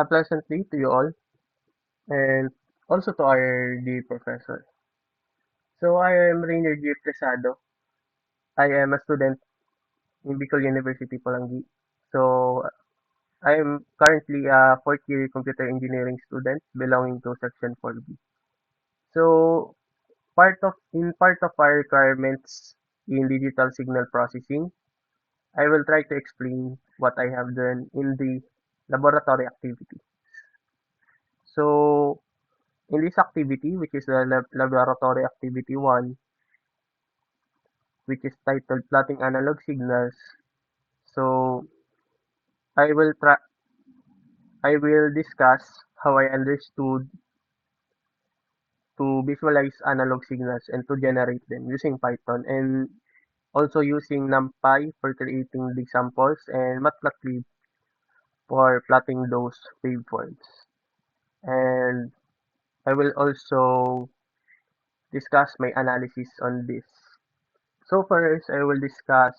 A pleasant day to you all, and also to our dear professor. So I am Rainier G. Presado. I am a student in Bicol University, Pulangi. So I am currently a fourth year computer engineering student belonging to section 4B. So part of our requirements in digital signal processing, I will try to explain what I have done in the laboratory activity. So in this activity, which is the laboratory activity 1, which is titled Plotting Analog Signals. So I will try I will discuss how I understood to visualize analog signals and to generate them using Python, and also using NumPy for creating the samples and Matplotlib for plotting those waveforms. And I will also discuss my analysis on this. So first, I will discuss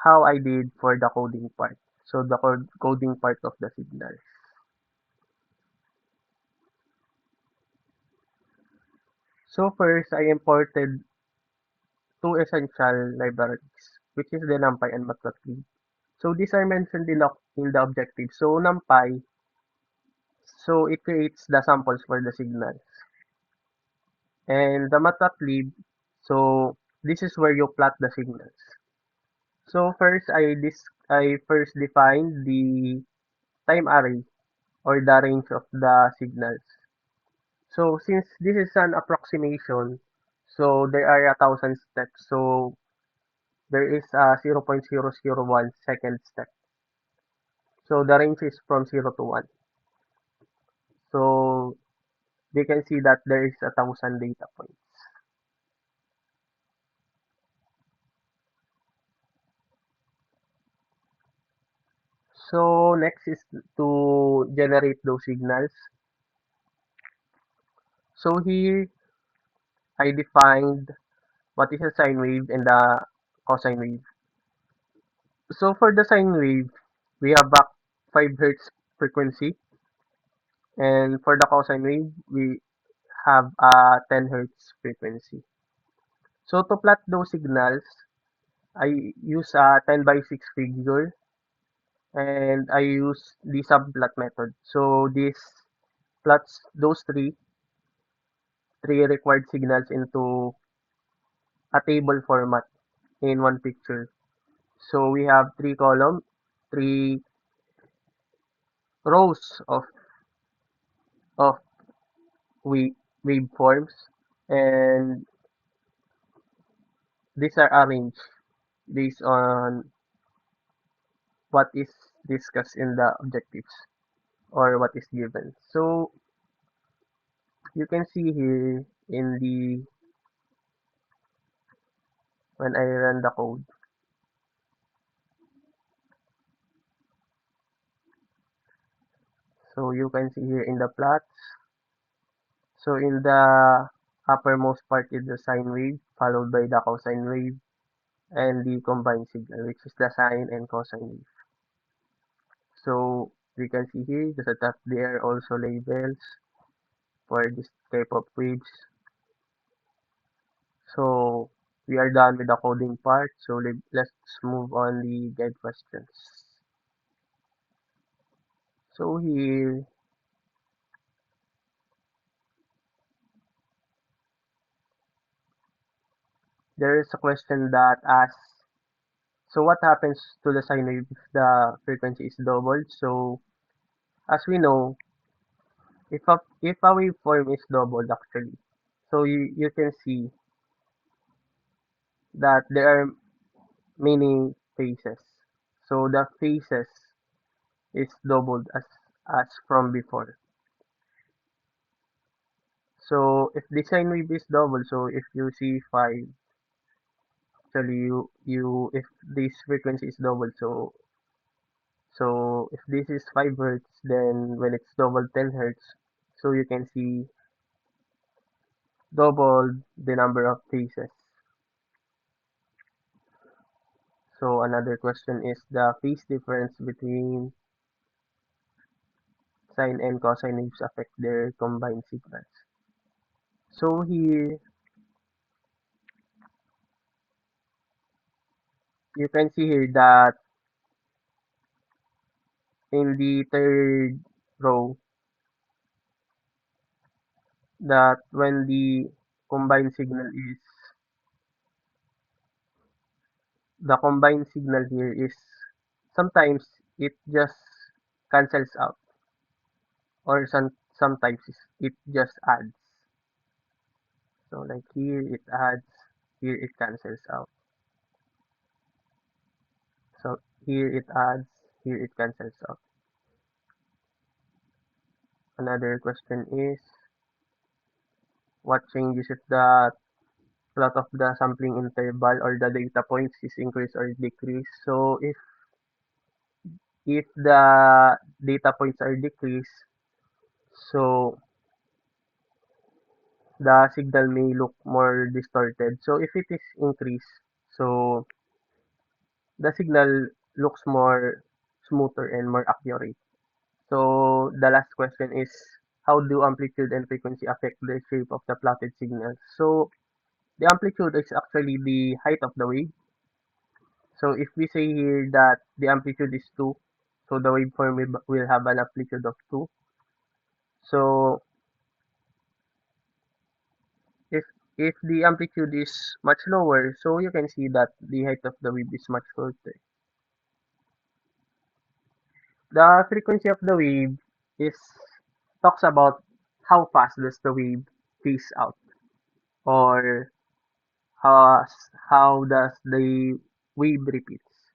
how I did for the coding part. So the coding part of the signal. So first, I imported two essential libraries, which is the NumPy and Matplotlib. So these are mentioned in the objective. So NumPy, so it creates the samples for the signals. And the Matplotlib, so this is where you plot the signals. So first, I first defined the time array or the range of the signals. So since this is an approximation, so there are 1,000 steps. So there is a 0.001 second step. So the range is from 0 to 1. So they can see that there is 1,000 data points. So next is to generate those signals. So here I defined what is a sine wave and the cosine wave. So for the sine wave, we have a 5 hertz frequency, and for the cosine wave, we have a 10 hertz frequency. So to plot those signals, I use a 10 by 6 figure, and I use the subplot method. So this plots those three required signals into a table format in one picture. So we have three rows of wave waveforms, and these are arranged based on what is discussed in the objectives or what is given. So you can see here in the when I run the code. So you can see here in the plots. So in the uppermost part is the sine wave, followed by the cosine wave, and the combined signal, which is the sine and cosine wave. So we can see here that there are also labels for this type of waves. So we are done with the coding part. So let's move on the guide questions. So here, there is a question that asks, so what happens to the sine wave if the frequency is doubled? So as we know, if a waveform is doubled actually, so you can see that there are many phases. So the phases is doubled as from before. So if the sine wave is double, so if you see 5, actually you if this frequency is double, so if this is 5 hertz, then when it's double 10 hertz, so you can see double the number of phases. So another question is the phase difference between sine and cosine waves affect their combined signals. So here you can see here that in the third row that when combined signal is the combined signal here is sometimes it just cancels out or sometimes it just adds. So like here it adds, here it cancels out. So here it adds, here it cancels out. Another question is what changes if the plot of the sampling interval or the data points is increase or decrease. So if the data points are decreased, so the signal may look more distorted. So if it is increased, so the signal looks more smoother and more accurate. So the last question is how do amplitude and frequency affect the shape of the plotted signal? So the amplitude is actually the height of the wave. So if we say here that the amplitude is 2, so the waveform will have an amplitude of 2. So if if the amplitude is much lower, so you can see that the height of the wave is much shorter. The frequency of the wave is talks about how fast does the wave phase out or how how does the wave repeats.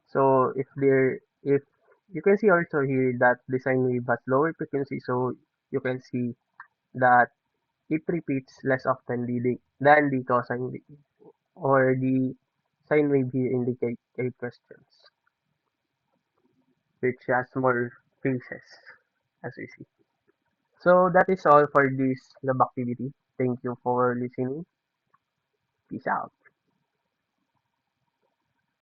So if you can see also here that the sine wave has lower frequency, so you can see that it repeats less often than the cosine wave or the sine wave here indicate a questions, which has more phases as we see. So that is all for this lab activity. Thank you for listening. Peace out.